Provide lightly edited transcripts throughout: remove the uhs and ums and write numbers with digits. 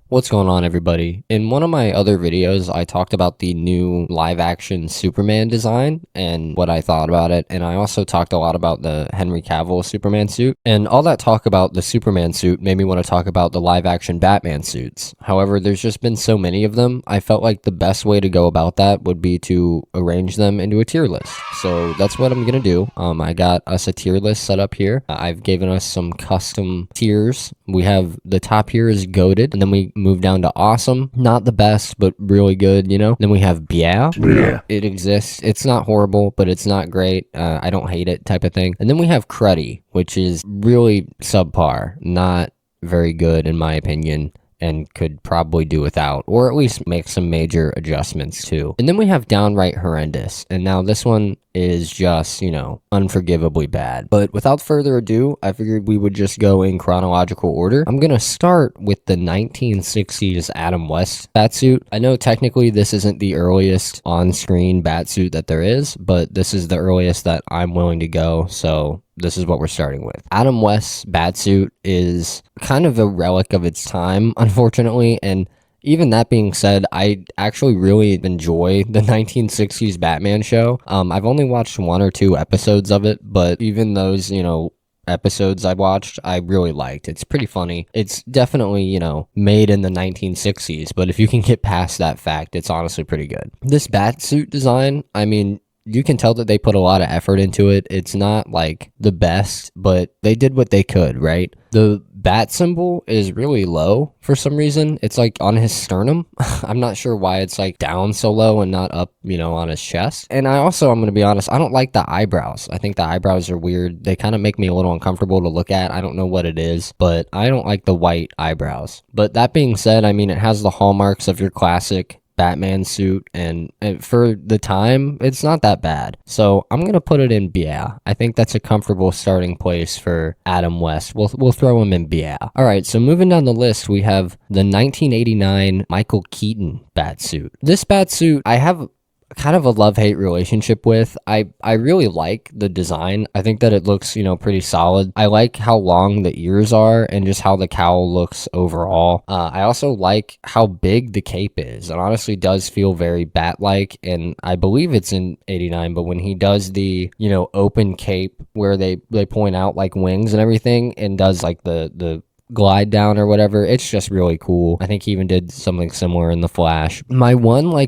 What's going on, everybody? In one of my other videos, I talked about the new live-action Superman design and what I thought about it, and I also talked a lot about the Henry Cavill Superman suit. And all that talk about the Superman suit made me want to talk about the live-action Batman suits. However, there's just been so many of them, I felt like the best way to go about that would be to arrange them into a tier list. So that's what I'm gonna do. I got us a tier list set up here. I've given us some custom tiers. We have the top here is goated, and then we move down to awesome, not the best, but really good, you know. Then we have yeah. It exists. It's not horrible, but it's not great. I don't hate it type of thing. And then we have cruddy, which is really subpar, not very good in my opinion, and could probably do without, or at least make some major adjustments too. And then we have downright horrendous, and now this one is just, you know, unforgivably bad. But without further ado, I figured we would just go in chronological order. I'm gonna start with the 1960s Adam West Batsuit. I know technically this isn't the earliest on-screen Batsuit that there is, but this is the earliest that I'm willing to go, so this is what we're starting with. Adam West's Batsuit is kind of a relic of its time, unfortunately, and even that being said, I actually really enjoy the 1960s Batman show. I've only watched one or two episodes of it, but even those, you know, episodes I watched, I really liked. It's pretty funny. It's definitely, you know, made in the 1960s, but if you can get past that fact, it's honestly pretty good. This Batsuit design, I mean, you can tell that they put a lot of effort into it. It's not like the best, but they did what they could, right? The bat symbol is really low for some reason. It's like on his sternum. I'm not sure why it's like down so low and not up, you know, on his chest. And I'm going to be honest, I don't like the eyebrows. I think the eyebrows are weird. They kind of make me a little uncomfortable to look at. I don't know what it is, but I don't like the white eyebrows. But that being said, I mean, it has the hallmarks of your classic Batman suit, and for the time, it's not that bad. So I'm gonna put it in yeah. I think that's a comfortable starting place for Adam West. We'll throw him in yeah. All right, so moving down the list, we have the 1989 Michael Keaton Batsuit. This Batsuit, I have kind of a love-hate relationship with. I really like the design. I think that it looks, you know, pretty solid. I like how long the ears are and just how the cowl looks overall. I also like how big the cape is. It honestly does feel very bat-like, and I believe it's in 89, but when he does the, you know, open cape where they point out like wings and everything and does like the glide down or whatever, it's just really cool. I think he even did something similar in The Flash. My one I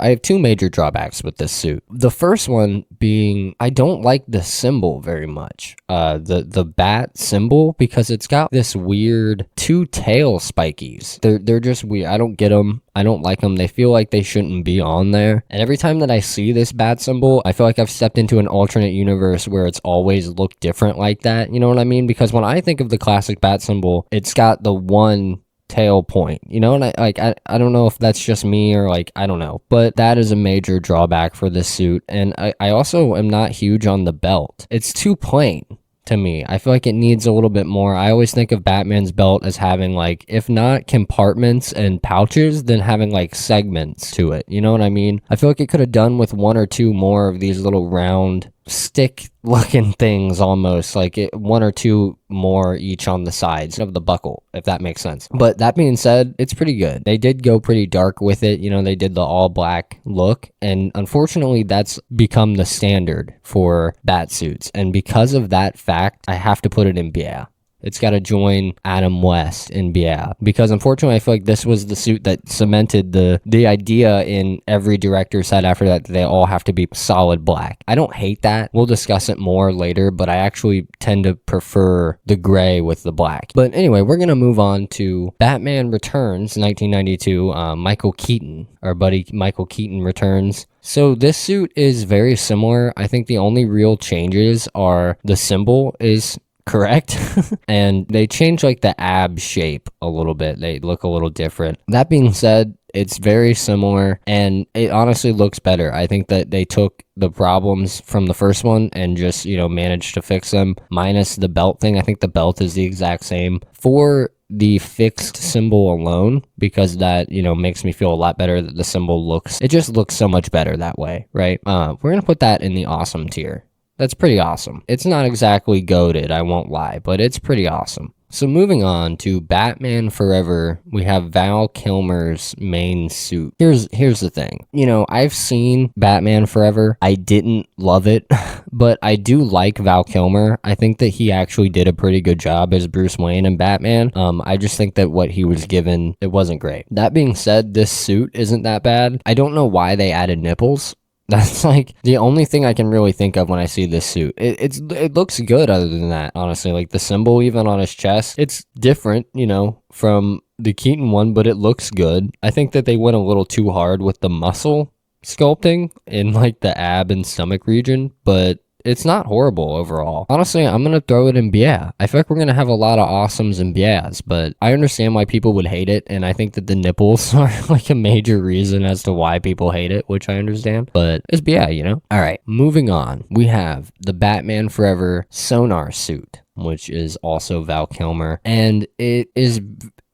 have two major drawbacks with this suit. The first one being I don't like the symbol very much. The bat symbol, because it's got this weird two tail spikies. They're just weird. I don't get them. I don't like them. They feel like they shouldn't be on there. And every time that I see this bat symbol, I feel like I've stepped into an alternate universe where it's always looked different like that. You know what I mean? Because when I think of the classic bat symbol, it's got the one tail point, you know, and I don't know if that's just me or like, I don't know, but that is a major drawback for this suit. And I also am not huge on the belt. It's too plain to me. I feel like it needs a little bit more. I always think of Batman's belt as having like, if not compartments and pouches, then having like segments to it. You know what I mean? I feel like it could have done with one or two more of these little round stick looking things, almost like one or two more each on the sides of the buckle, if that makes sense. But that being said, it's pretty good. They did go pretty dark with it. You know, they did the all black look, and unfortunately that's become the standard for bat suits. And because of that fact, I have to put it in yeah. It's got to join Adam West in yeah, because unfortunately I feel like this was the suit that cemented the idea in every director's head after that they all have to be solid black. I don't hate that. We'll discuss it more later, but I actually tend to prefer the gray with the black. But anyway, we're going to move on to Batman Returns 1992. Michael Keaton, our buddy Michael Keaton returns. So this suit is very similar. I think the only real changes are the symbol is correct and they change like the ab shape a little bit. They look a little different. That being said, it's very similar and it honestly looks better. I think that they took the problems from the first one and just, you know, managed to fix them, minus the belt thing. I think the belt is the exact same for the fixed symbol alone, because that, you know, makes me feel a lot better that the symbol it just looks so much better that way, right? We're gonna put that in the awesome tier. That's pretty awesome. It's not exactly goated, I won't lie, but it's pretty awesome. So moving on to Batman Forever, we have Val Kilmer's main suit. Here's the thing. You know, I've seen Batman Forever. I didn't love it, but I do like Val Kilmer. I think that he actually did a pretty good job as Bruce Wayne and Batman. I just think that what he was given, it wasn't great. That being said, this suit isn't that bad. I don't know why they added nipples. That's like the only thing I can really think of when I see this suit. It looks good other than that, honestly. Like the symbol even on his chest, it's different, you know, from the Keaton one, but it looks good. I think that they went a little too hard with the muscle sculpting in like the ab and stomach region, but it's not horrible overall. Honestly, I'm going to throw it in BA. I feel like we're going to have a lot of awesomes in BAs, but I understand why people would hate it, and I think that the nipples are like a major reason as to why people hate it, which I understand, but it's BA, you know? All right, moving on. We have the Batman Forever Sonar Suit, which is also Val Kilmer, and it is...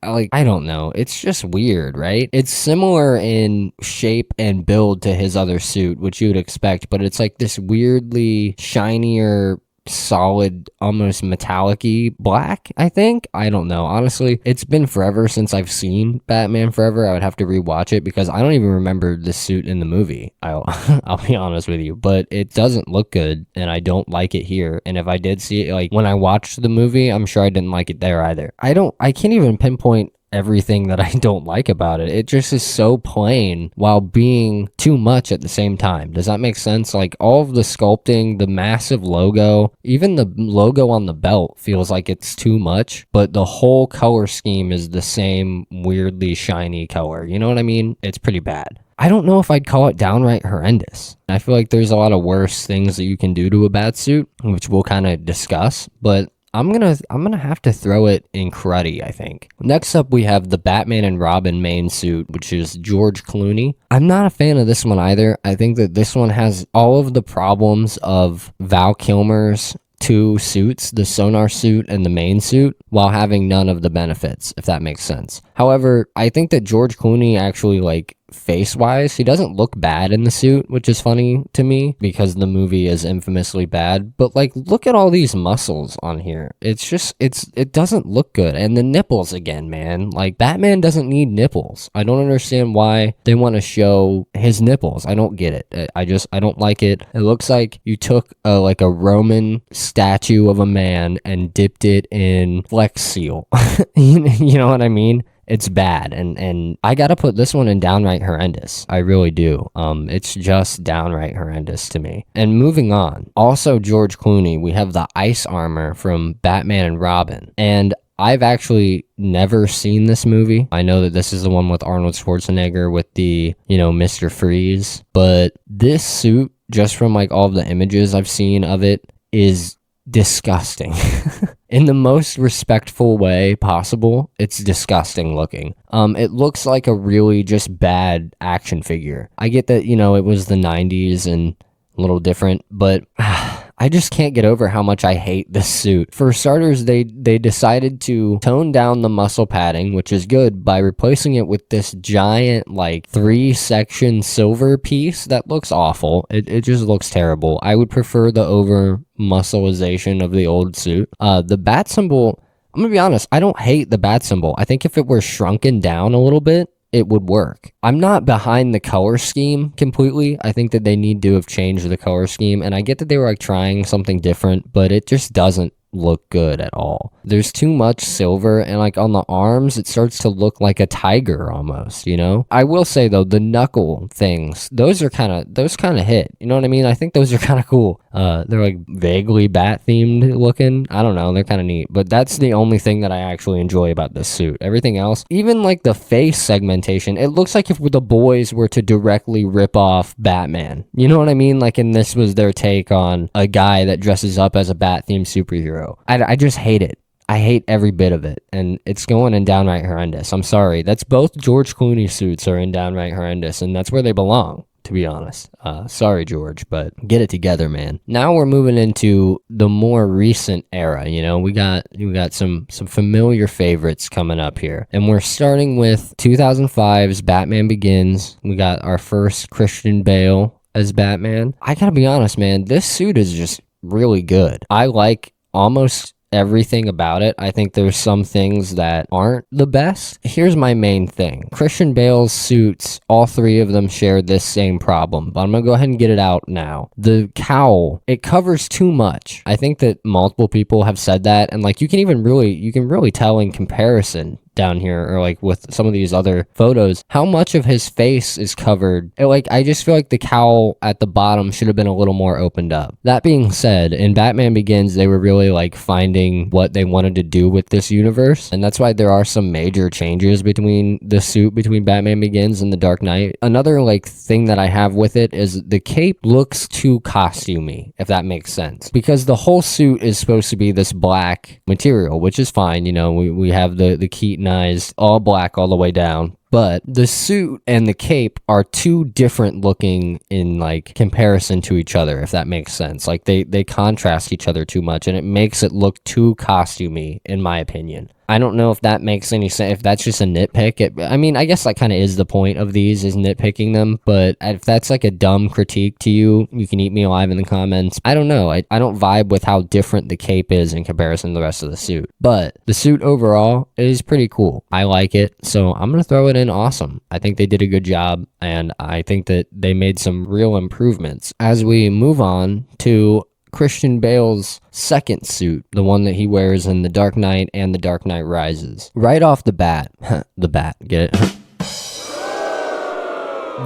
like, I don't know. It's just weird, right? It's similar in shape and build to his other suit, which you would expect, but it's like this weirdly shinier, solid, almost metallic-y black, I think. I don't know. Honestly, it's been forever since I've seen Batman Forever. I would have to rewatch it because I don't even remember this suit in the movie. I'll be honest with you, but it doesn't look good and I don't like it here. And if I did see it, like when I watched the movie, I'm sure I didn't like it there either. I can't even pinpoint everything that I don't like about it. It just is so plain while being too much at the same time. Does that make sense? Like all of the sculpting, the massive logo, even the logo on the belt feels like it's too much, but the whole color scheme is the same weirdly shiny color. You know what I mean? It's pretty bad. I don't know if I'd call it downright horrendous. I feel like there's a lot of worse things that you can do to a Batsuit, which we'll kind of discuss, but I'm gonna have to throw it in cruddy, I think. Next up, we have the Batman and Robin main suit, which is George Clooney. I'm not a fan of this one either. I think that this one has all of the problems of Val Kilmer's two suits, the Sonar Suit and the main suit, while having none of the benefits, if that makes sense. However, I think that George Clooney actually, like, face-wise, he doesn't look bad in the suit, which is funny to me because the movie is infamously bad, but like look at all these muscles on here. It's just it doesn't look good. And the nipples again, man. Like Batman doesn't need nipples. I don't understand why they want to show his nipples. I don't get it. I don't like it. It looks like you took like a Roman statue of a man and dipped it in Flex Seal. You know what I mean? It's bad, and I gotta put this one in downright horrendous. I really do. It's just downright horrendous to me. And moving on, also George Clooney, we have the ice armor from Batman and Robin, and I've actually never seen this movie. I know that this is the one with Arnold Schwarzenegger with the, you know, Mr. Freeze, but this suit, just from like all of the images I've seen of it, is disgusting. In the most respectful way possible, it's disgusting looking. It looks like a really just bad action figure. I get that, you know, it was the 90s and a little different, but I just can't get over how much I hate this suit. For starters, they decided to tone down the muscle padding, which is good, by replacing it with this giant, like, 3-section silver piece that looks awful. It just looks terrible. I would prefer the over-muscleization of the old suit. The bat symbol, I'm gonna be honest, I don't hate the bat symbol. I think if it were shrunken down a little bit, it would work. I'm not behind the color scheme completely. I think that they need to have changed the color scheme, and I get that they were like trying something different, but it just doesn't look good at all. There's too much silver, and like on the arms it starts to look like a tiger almost, you know. I will say though, the knuckle things, those kind of hit, you know what I mean? I think those are kind of cool. They're like vaguely bat themed looking. I don't know, they're kind of neat, but that's the only thing that I actually enjoy about this suit. Everything else, even like the face segmentation, it looks like if the boys were to directly rip off Batman, you know what I mean? Like, and this was their take on a guy that dresses up as a bat themed superhero. I just hate it. I hate every bit of it, and it's going in downright horrendous. I'm sorry. That's both George Clooney suits are in downright horrendous, and that's where they belong, to be honest. Sorry, George, but get it together, man. Now we're moving into the more recent era, you know. We got some familiar favorites coming up here, and we're starting with 2005's Batman Begins. We got our first Christian Bale as Batman. I gotta be honest, man, this suit is just really good. I like almost everything about it. I think there's some things that aren't the best. Here's my main thing. Christian Bale's suits, all three of them share this same problem, but I'm gonna go ahead and get it out now. The cowl, it covers too much. I think that multiple people have said that, and like you can really tell in comparison down here, or like with some of these other photos, how much of his face is covered. I just feel like the cowl at the bottom should have been a little more opened up. That being said, in Batman Begins, they were really like finding what they wanted to do with this universe, and that's why there are some major changes between the suit between Batman Begins and The Dark Knight. Another like thing that I have with it is the cape looks too costumey, if that makes sense, because the whole suit is supposed to be this black material, which is fine. You know, we have the Keaton all black all the way down, but the suit and the cape are too different looking in like comparison to each other, if that makes sense. Like they contrast each other too much, and it makes it look too costumey, in my opinion. I don't know if that makes any sense, if that's just a nitpick. I mean, I guess that kind of is the point of these, is nitpicking them, but if that's like a dumb critique to you, you can eat me alive in the comments. I don't know. I don't vibe with how different the cape is in comparison to the rest of the suit, but the suit overall is pretty cool. I like it, so I'm going to throw it in awesome. I think they did a good job, and I think that they made some real improvements. As we move on to Christian Bale's second suit, the one that he wears in The Dark Knight and The Dark Knight Rises. Right off the bat, the bat, get it?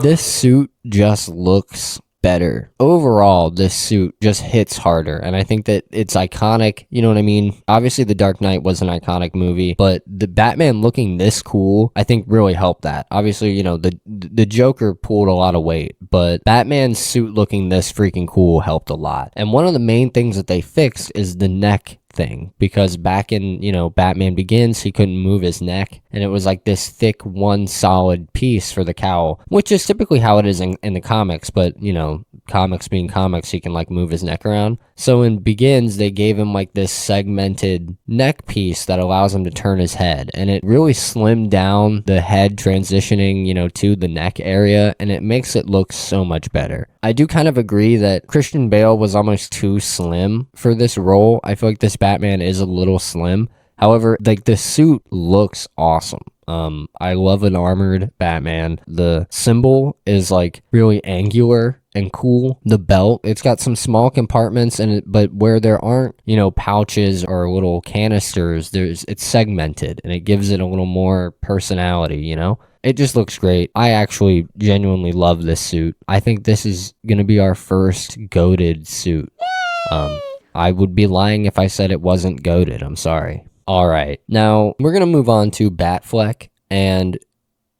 This suit just looks better. Overall, this suit just hits harder, and I think that it's iconic, you know what I mean? Obviously, The Dark Knight was an iconic movie, but the Batman looking this cool, I think really helped that. Obviously, you know, the Joker pulled a lot of weight, but Batman's suit looking this freaking cool helped a lot. And one of the main things that they fixed is the neck thing, because back in, you know, Batman Begins, he couldn't move his neck, and it was like this thick one solid piece for the cowl, which is typically how it is in the comics, but you know, comics being comics, he can like move his neck around. So in Begins, they gave him like this segmented neck piece that allows him to turn his head, and it really slimmed down the head transitioning, you know, to the neck area, and it makes it look so much better. I do kind of agree that Christian Bale was almost too slim for this role. I feel like this Batman is a little slim. However, like the suit looks awesome. I love an armored Batman. The symbol is like really angular and cool. The belt, it's got some small compartments in it, but where there aren't, you know, pouches or little canisters, it's segmented, and it gives it a little more personality, you know? It just looks great. I actually genuinely love this suit. I think this is going to be our first goated suit. I would be lying if I said it wasn't goated. I'm sorry. All right. Now, we're going to move on to Batfleck. And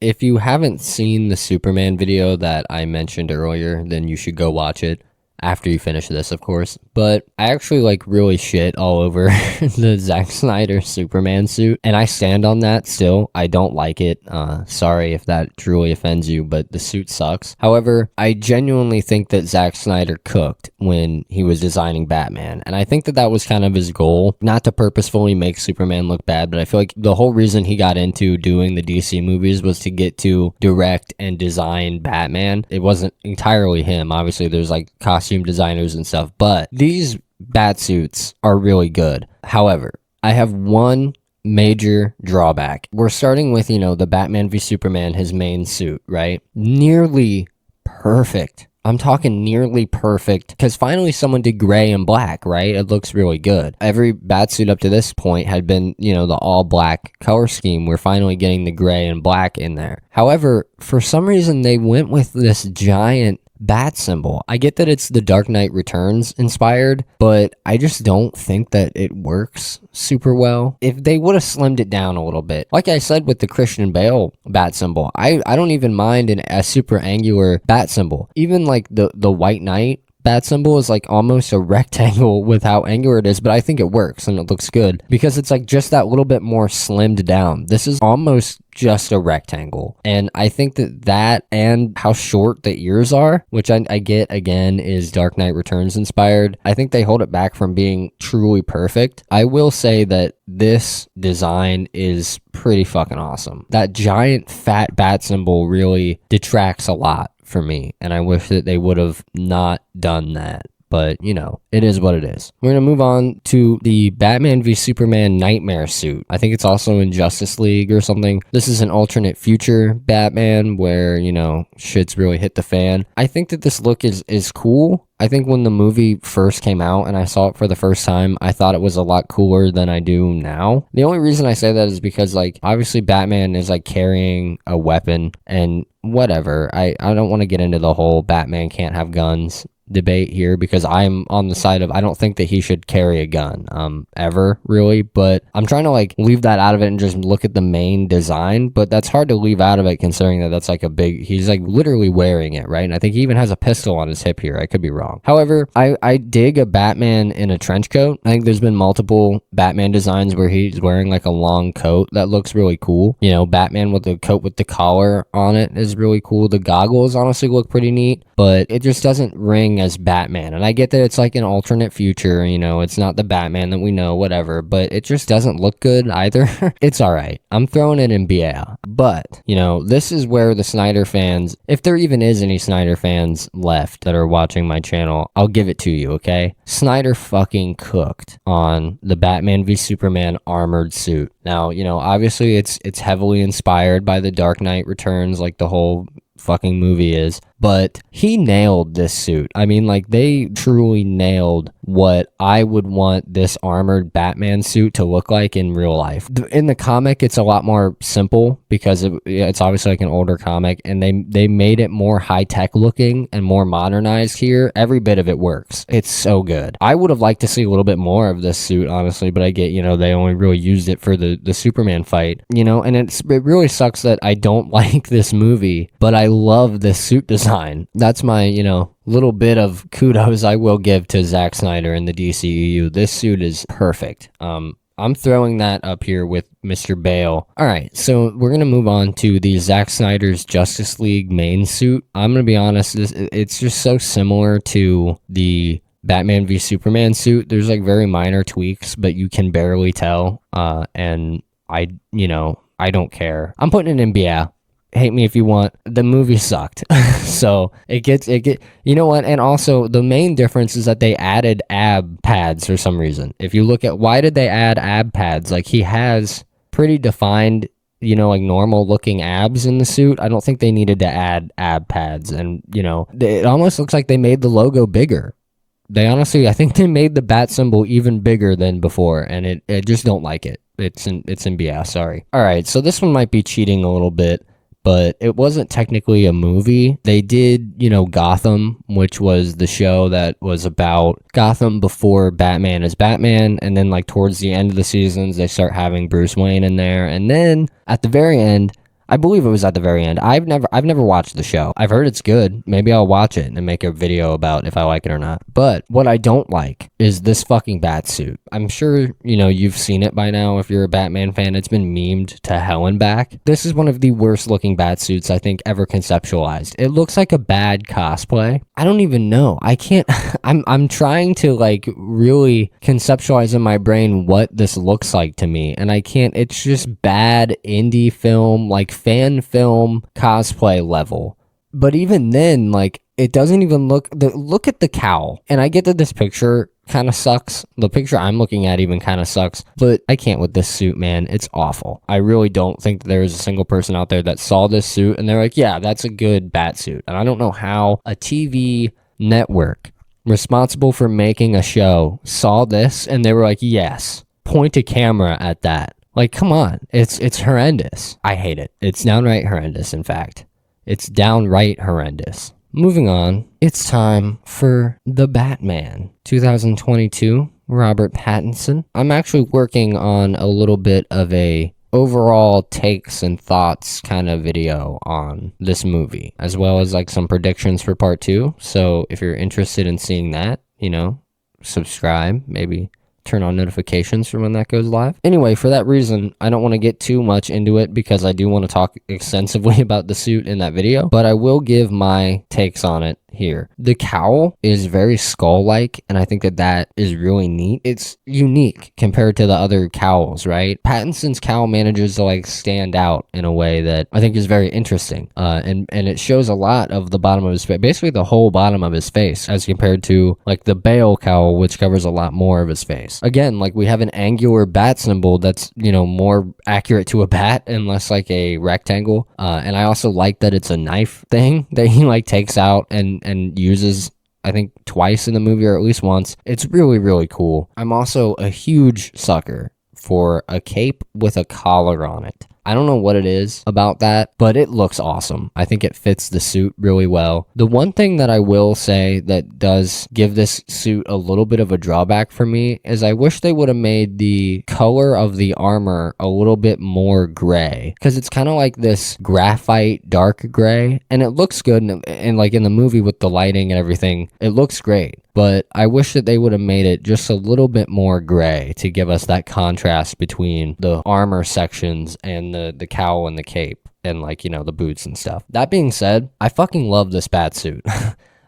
if you haven't seen the Superman video that I mentioned earlier, then you should go watch it. After you finish this, of course. But I actually like really shit all over the Zack Snyder Superman suit, and I stand on that still. I don't like it. Sorry if that truly offends you, but the suit sucks. However, I genuinely think that Zack Snyder cooked when he was designing Batman, and I think that that was kind of his goal, not to purposefully make Superman look bad, but I feel like the whole reason he got into doing the DC movies was to get to direct and design Batman. It wasn't entirely him. Obviously, there's like costume designers and stuff, but these Batsuits are really good. However, I have one major drawback. We're starting with, you know, the Batman v Superman, his main suit, right? Nearly perfect. I'm talking nearly perfect, because finally someone did gray and black, right? It looks really good. Every Batsuit up to this point had been, you know, the all black color scheme. We're finally getting the gray and black in there. However, for some reason they went with this giant bat symbol. I get that it's the Dark Knight Returns inspired, but I just don't think that it works super well. If they would have slimmed it down a little bit, like I said with the Christian Bale bat symbol, I don't even mind a super angular bat symbol. Even like the White Knight bat symbol is like almost a rectangle with how angular it is, but I think it works and it looks good because it's like just that little bit more slimmed down. This is almost just a rectangle, and I think that and how short the ears are, which I get again is Dark Knight Returns inspired, I think they hold it back from being truly perfect. I will say that this design is pretty fucking awesome. That giant fat bat symbol really detracts a lot for me, and I wish that they would have not done that. but you know, it is what it is. We're gonna move on to the Batman v Superman Nightmare suit. I think it's also in Justice League or something. This is an alternate future Batman where, you know, shit's really hit the fan. I think that this look is cool. I think when the movie first came out and I saw it for the first time, I thought it was a lot cooler than I do now. The only reason I say that is because, like, obviously Batman is, like, carrying a weapon and whatever. I don't want to get into the whole Batman can't have guns debate here, because I'm on the side of I don't think that he should carry a gun ever, really, but I'm trying to like leave that out of it and just look at the main design. But that's hard to leave out of it considering that that's like a big, he's like literally wearing it, right? And I think he even has a pistol on his hip here. I could be wrong. However, I dig a Batman in a trench coat. I think there's been multiple Batman designs where he's wearing like a long coat that looks really cool. You know, Batman with the coat with the collar on it is really cool. The goggles honestly look pretty neat, but it just doesn't ring as Batman. And I get that it's like an alternate future, you know, it's not the Batman that we know, whatever, but it just doesn't look good either. It's all right. I'm throwing it in BA. But, you know, this is where the Snyder fans, if there even is any Snyder fans left that are watching my channel, I'll give it to you, okay? Snyder fucking cooked on the Batman v Superman armored suit. Now, you know, obviously it's heavily inspired by The Dark Knight Returns, like the whole fucking movie is, but he nailed this suit. I mean, like, they truly nailed what I would want this armored Batman suit to look like in real life. In the comic, it's a lot more simple because it's obviously like an older comic, and they made it more high-tech looking and more modernized here. Every bit of it works. It's so good. I would have liked to see a little bit more of this suit, honestly, but I get, you know, they only really used it for the Superman fight, you know, and it really sucks that I don't like this movie, but I love this suit design. That's my, you know, little bit of kudos I will give to Zack Snyder and the DCEU. This suit is perfect. I'm throwing that up here with Mr. Bale. All right, so we're going to move on to the Zack Snyder's Justice League main suit. I'm going to be honest, it's just so similar to the Batman v Superman suit. There's like very minor tweaks, but you can barely tell. And I don't care. I'm putting it in BA. Hate me if you want. The movie sucked. So you know what? And also the main difference is that they added ab pads for some reason. If you look at why did they add ab pads? Like, he has pretty defined, you know, like normal looking abs in the suit. I don't think they needed to add ab pads. And, you know, it almost looks like they made the logo bigger. I think they made the bat symbol even bigger than before, and I just don't like it. It's in BS, sorry. All right, so this one might be cheating a little bit, but it wasn't technically a movie. They did, you know, Gotham, which was the show that was about Gotham before Batman is Batman, and then like towards the end of the seasons, they start having Bruce Wayne in there, and then at the very end, I believe it was at the very end. I've never watched the show. I've heard it's good. Maybe I'll watch it and make a video about if I like it or not. But what I don't like is this fucking bat suit. I'm sure, you know, you've seen it by now if you're a Batman fan. It's been memed to hell and back. This is one of the worst looking bat suits I think ever conceptualized. It looks like a bad cosplay. I don't even know. I can't I'm trying to like really conceptualize in my brain what this looks like to me, and I can't. It's just bad indie film, like fan film cosplay level. But even then, like, it doesn't even look at the cowl. And I get that this picture kind of sucks. The picture I'm looking at even kind of sucks, but I can't with this suit, man. It's awful. I really don't think that there is a single person out there that saw this suit and they're like, yeah, that's a good bat suit. And I don't know how a TV network responsible for making a show saw this and they were like, yes, point a camera at that. Like, come on. It's horrendous. I hate it. It's downright horrendous, in fact. It's downright horrendous. Moving on, it's time for The Batman 2022, Robert Pattinson. I'm actually working on a little bit of a overall takes and thoughts kind of video on this movie, as well as like some predictions for part 2. So if you're interested in seeing that, you know, subscribe, maybe turn on notifications for when that goes live. Anyway, for that reason, I don't want to get too much into it because I do want to talk extensively about the suit in that video, but I will give my takes on it here. The cowl is very skull-like, and I think that that is really neat. It's unique compared to the other cowls, right? Pattinson's cowl manages to like stand out in a way that I think is very interesting, and it shows a lot of the bottom of his face, basically the whole bottom of his face, as compared to like the Bale cowl, which covers a lot more of his face. Again, like we have an angular bat symbol that's, you know, more accurate to a bat and less like a rectangle, and I also like that it's a knife thing that he like takes out and uses, I think twice in the movie, or at least once. It's really, really cool. I'm also a huge sucker for a cape with a collar on it. I don't know what it is about that, but it looks awesome. I think it fits the suit really well. The one thing that I will say that does give this suit a little bit of a drawback for me is I wish they would have made the color of the armor a little bit more gray, because it's kind of like this graphite dark gray, and it looks good, and like in the movie with the lighting and everything, it looks great. But I wish that they would have made it just a little bit more gray to give us that contrast between the armor sections and the cowl and the cape and, like, you know, the boots and stuff. That being said, I fucking love this Batsuit.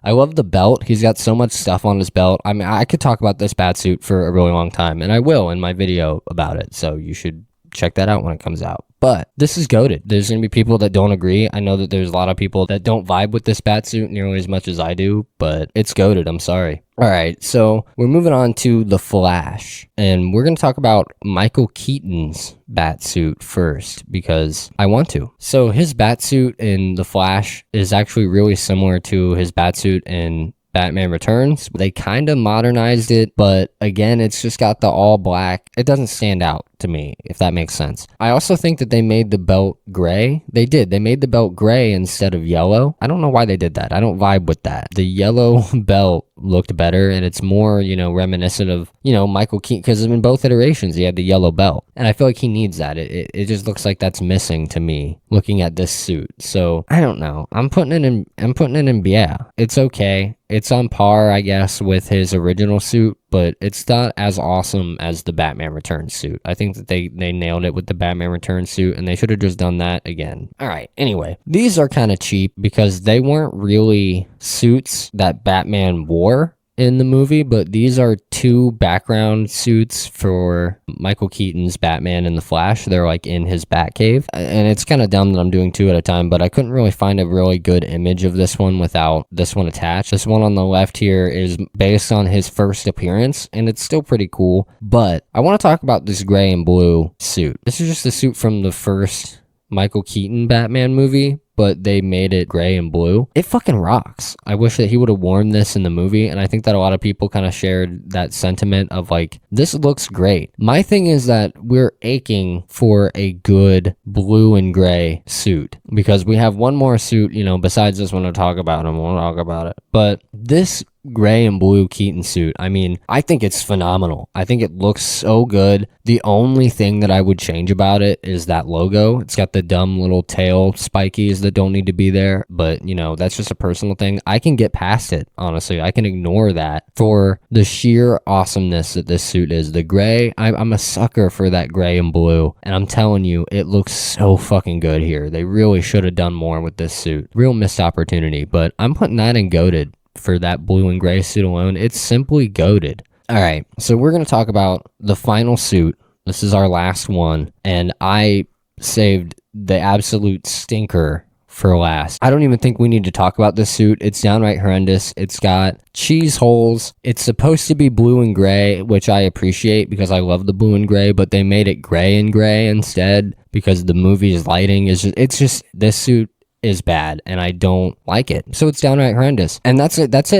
I love the belt. He's got so much stuff on his belt. I mean, I could talk about this Batsuit for a really long time, and I will in my video about it, so you should check that out when it comes out. But this is goated. There's going to be people that don't agree. I know that there's a lot of people that don't vibe with this Batsuit nearly as much as I do, but it's goated. I'm sorry. All right, so we're moving on to The Flash, and we're going to talk about Michael Keaton's Batsuit first because I want to. So his Batsuit in The Flash is actually really similar to his Batsuit in Batman Returns. They kind of modernized it, but again, it's just got the all black. It doesn't stand out to me, if that makes sense. I also think that they made the belt gray. They did. They made the belt gray instead of yellow. I don't know why they did that. I don't vibe with that. The yellow belt looked better, and it's more, you know, reminiscent of, you know, Michael Keaton, because in both iterations he had the yellow belt, and I feel like he needs that. It just looks like that's missing to me looking at this suit. So I don't know. I'm putting it in, yeah, it's okay. It's on par, I guess, with his original suit, but it's not as awesome as the Batman Returns suit. I think that they nailed it with the Batman Returns suit, and they should have just done that again. All right, anyway, these are kind of cheap because they weren't really suits that Batman wore in the movie, but these are two background suits for Michael Keaton's Batman and the Flash. They're like in his Batcave, and it's kind of dumb that I'm doing two at a time, but I couldn't really find a really good image of this one without this one attached. This one on the left here is based on his first appearance, and it's still pretty cool, but I want to talk about this gray and blue suit. This is just the suit from the first Michael Keaton Batman movie, but they made it gray and blue. It fucking rocks. I wish that he would have worn this in the movie, and I think that a lot of people kind of shared that sentiment of like, this looks great. My thing is that we're aching for a good blue and gray suit, because we have one more suit, you know, besides this one to talk about, and we'll talk about it. But this gray and blue Keaton suit, I mean, I think it's phenomenal. I think it looks so good. The only thing that I would change about it is that logo. It's got the dumb little tail spikies that don't need to be there, but you know, that's just a personal thing. I can get past it, honestly. I can ignore that for the sheer awesomeness that this suit is. The gray, I'm a sucker for that gray and blue, and I'm telling you, it looks so fucking good here. They really should have done more with this suit. Real missed opportunity, but I'm putting that in goated. For that blue and gray suit alone, it's simply goated. All right, so we're going to talk about the final suit. This is our last one, and I saved the absolute stinker for last. I don't even think we need to talk about this suit. It's downright horrendous. It's got cheese holes. It's supposed to be blue and gray, which I appreciate because I love the blue and gray, but they made it gray and gray instead because the movie's lighting is just, it's just, this suit is bad and I don't like it. So it's downright horrendous. And that's it. That's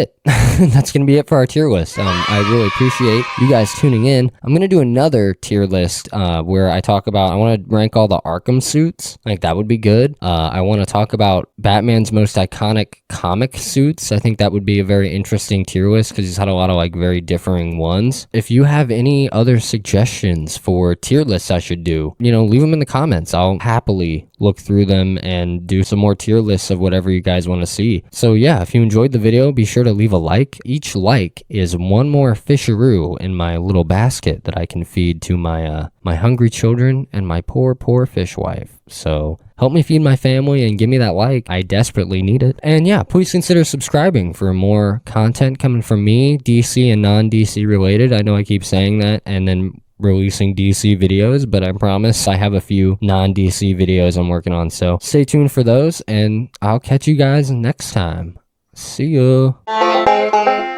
going to be it for our tier list. I really appreciate you guys tuning in. I'm going to do another tier list where I talk about, I want to rank all the Arkham suits. Like that would be good. I want to talk about Batman's most iconic comic suits. I think that would be a very interesting tier list because he's had a lot of like very differing ones. If you have any other suggestions for tier lists I should do, you know, leave them in the comments. I'll happily look through them and do some more tier lists of whatever you guys want to see. So yeah, if you enjoyed the video, be sure to leave a like. Each like is one more fisheroo in my little basket that I can feed to my my hungry children and my poor fish wife. So help me feed my family and give me that like. I desperately need it. And yeah, please consider subscribing for more content coming from me, DC and non-DC related. I know I keep saying that and then releasing DC videos, but I promise I have a few non-DC videos I'm working on. So stay tuned for those, and I'll catch you guys next time. See ya.